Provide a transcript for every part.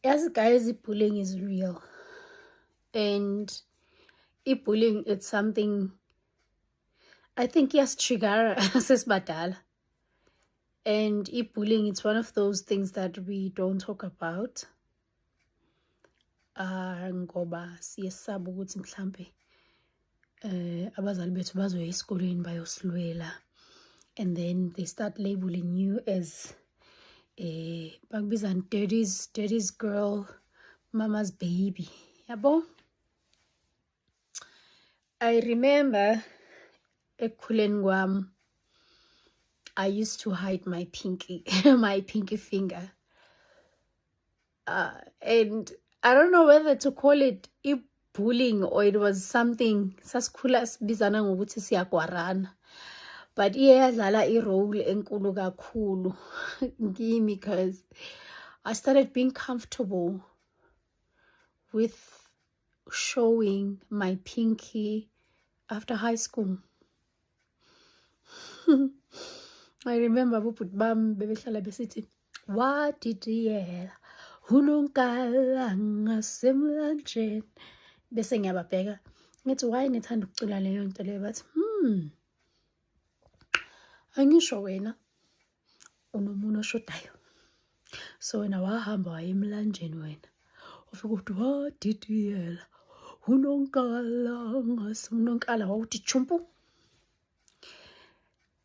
Yes, guys, bullying is real. And bullying, it's something, I think, yes, trigger sesibadala. And bullying, it's one of those things that we don't talk about. Ngoba siyesaba ukuthi mhlambe abazali bethu bazoya esikoleni bayosilwela, and then they start labeling you as bakubizani daddy's girl, mama's baby, yabo. I remember ekukhuleni kwami, I used to hide my pinky my pinky finger, and I don't know whether to call it bullying or it was something sasikhula sibizana ngokuthi siyagwarana, but iyadlala irole enkulu kakhulu kimi, because I started being comfortable with showing my pinky after high school. I remember ubhuti bami bebehlala besithi, wadidiyela unonkala ngasemlanjeni, bese ngiyababheka ngithi why nithanda ukucula leyo nto leyo, bathi angisho wena unomunye oshodayo, so wena wahamba waye emlanjeni, wena ufika uthi wadidiyela unonkala ngasemnonkala wawuthi chumpu.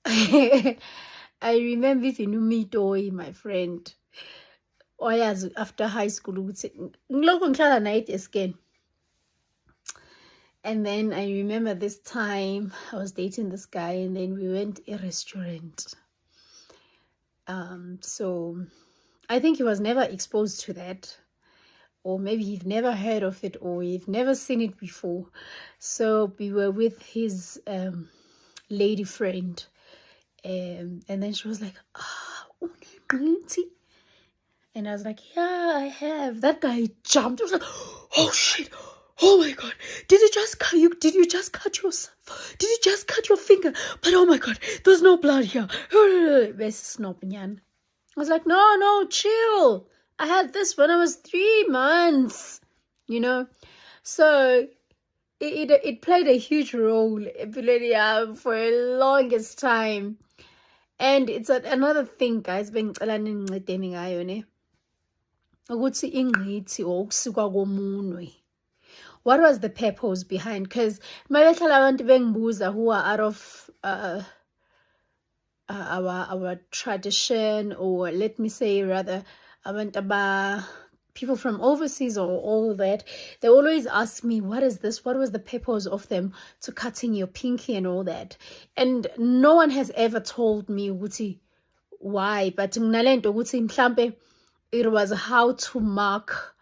I remember even uMitoyi, my friend, oyazi after high school ukuthi ngilokho ngihlala naye eskeni. And then I remember this time I was dating this guy, and then we went to a restaurant. So I think he was never exposed to that, or maybe you've never heard of it, or you've never seen it before. So we were with his lady friend, and then she was like, and I was like, yeah, I have. That guy jumped. I was like, oh shit, oh my god, did you just cut yourself? Did you just cut your finger? But oh my god, there's no blood here. I was like, no, chill. I had this when I was 3 months, So it played a huge role for a longest time. And it's another thing, guys, what was the purpose behind? Because who are out of our tradition, or let me say rather, people from overseas or all that, they always ask me, what is this? What was the purpose of them to cutting your pinky and all that? And no one has ever told me why, but it was how to mark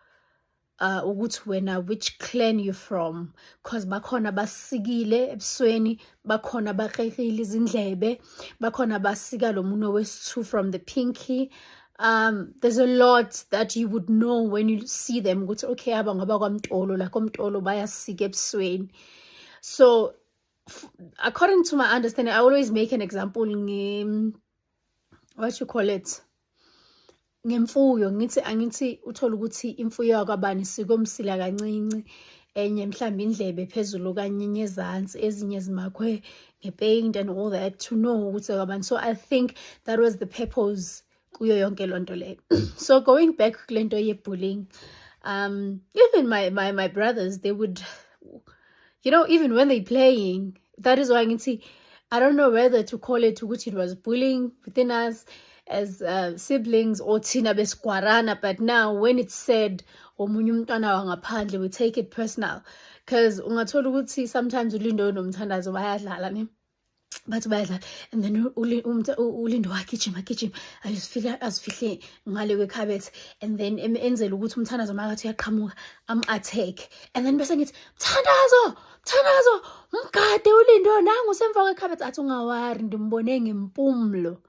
which clan you're from, because bakhona basikile ebusweni, bakhona bakrekile izindlebe, bakhona basika lo muno wesithu from the pinky. There's a lot that you would know when you see them. Okay, abangaba kwamtolo, like kwamtolo bayasika ebusweni. So according to my understanding, I always make an example what you call it, ngemfuyo, angithi uthola ukuthi imfuyo yakwabani sikomsila kancinci, enye mhlawumbe indlebe phezulu kanye ezantsi, ezinye zimakhwe ngepaint and all that, to know ukuthi yakwabani. So I think that was the purpose kuyo yonke lonto le. So going back kule nto ye-bullying, even my brothers, they would, even when they playing, that is why I don't know whether to call it ukuthi it was bullying within us as siblings or thina besigwarana, but now when it's said omunye umntwana wangaphandle, we take it personal, because ungathola ukuthi sometimes uLindo nomthandazo bayadlala ne, but bayadlala, and then uLindo wagijima azifihle ngale kwekhabethe, and then enzela ukuthi umthandazo makathi uyaqhamuka attack, and then bese ngithi Mthandazo mgade uLindo nangu semva kwekhabethe, athi ungawari ndimbone ngempumlo,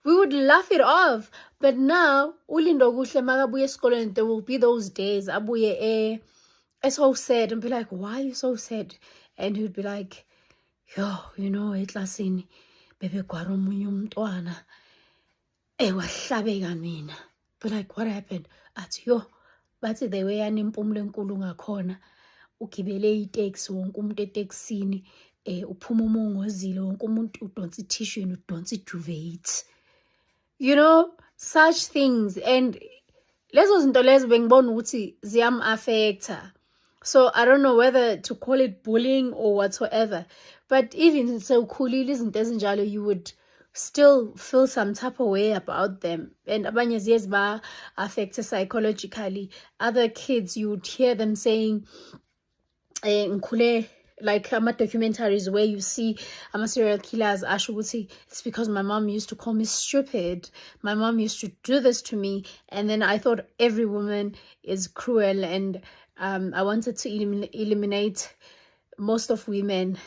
we would laugh it off. But now uLindo kuhle makabuye esikoleni, there will be those days abuye so sad, and be like, why are you so sad? And he would be like, yo, eklasini bebegwara omunye umntwana wahlabeka mina. But like, what happened? Athi yo, bathi the way yanempumulo enkulu ngakhona, ugibele iteksi, wonke umuntu eteksini, uphuma umongozile, wonke umuntu udonsa itissue, udonsa iduvate. You know, such things. And lezo zinto lezo bengibona ukuthi ziyam-affecta. So I don't know whether to call it bullying or whatsoever. But even sewukhulile izinto ezinjalo, you would still feel some type of way about them. And abanye ziye ba-affecta psychologically. Other kids, you would hear them saying, ngikhule, like documentaries where you see serial killers, it's because my mom used to call me stupid. My mom used to do this to me. And then I thought every woman is cruel. And I wanted to eliminate most of women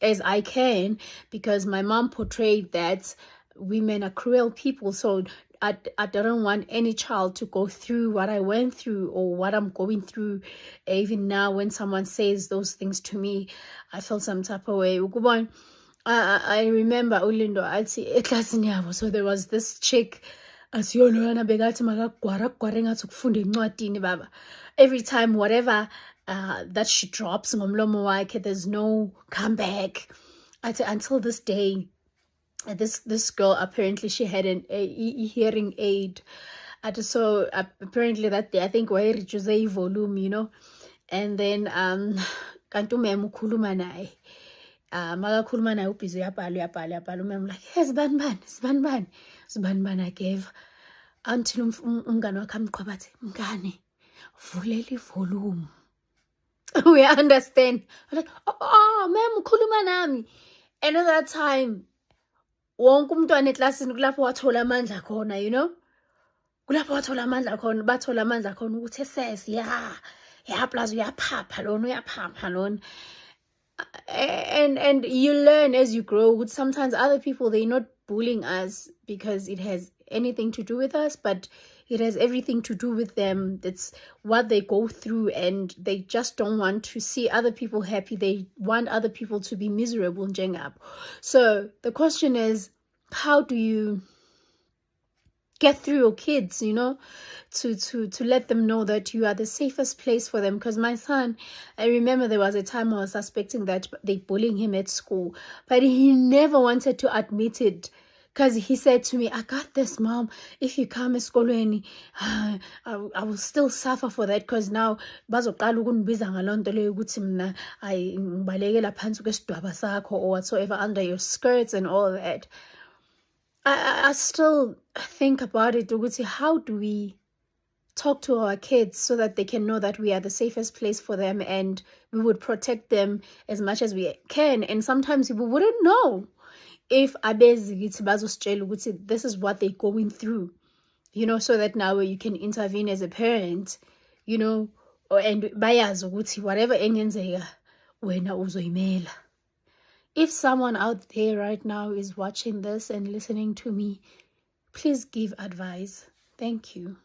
as I can, because my mom portrayed that women are cruel people. So I don't want any child to go through what I went through or what I'm going through. Even now, when someone says those things to me, I feel some type of way. I remember Ulindo athi eklasini yabo, so there was this chick asiyolwana bekathi makagwara ngathi ukufunda encwadini baba. Every time whatever that she drops ngomlomo wakhe, there's no comeback. Until this day, this girl, apparently she had a hearing aid. So apparently that day, I think why reduce a volume, you know. And then kanti umema ukhuluma naye. Makakhuluma naye ubhizi uyabhala. Umema like, hey, sibani I gave. Until umngane wakhe amqhwaba athi, mngane, vulela volume. We understand. I'm like, oh, mem ukhuluma nami. And at that time, wonke umntwana eklasini kulapho wathola amandla khona, you know. Kulapho wathola amandla khona, bathola amandla khona ukuthi ses, yeah, plus uyaphapha lona. And you learn as you grow. Sometimes other people, they're not bullying us because it has anything to do with us, but it has everything to do with them. That's what they go through, and they just don't want to see other people happy. They want other people to be miserable. So the question is, how do you get through your kids, you know, to let them know that you are the safest place for them? Because my son, I remember there was a time I was suspecting that they bullying him at school, but he never wanted to admit it. Because he said to me, I got this, Mom. If you come to school, I will still suffer for that, because now bazoqala ukungibiza ngalonto leyo ukuthi mina ngibalekela phansi kwesidwaba sakho or whatsoever under your skirts and all that. I still think about it, ukuthi how do we talk to our kids so that they can know that we are the safest place for them and we would protect them as much as we can. And sometimes people wouldn't know if this is what they're going through, you know, so that now you can intervene as a parent, you know, and bayazi ukuthi whatever engenzeka wena uzoyimela. If someone out there right now is watching this and listening to me, please give advice. Thank you.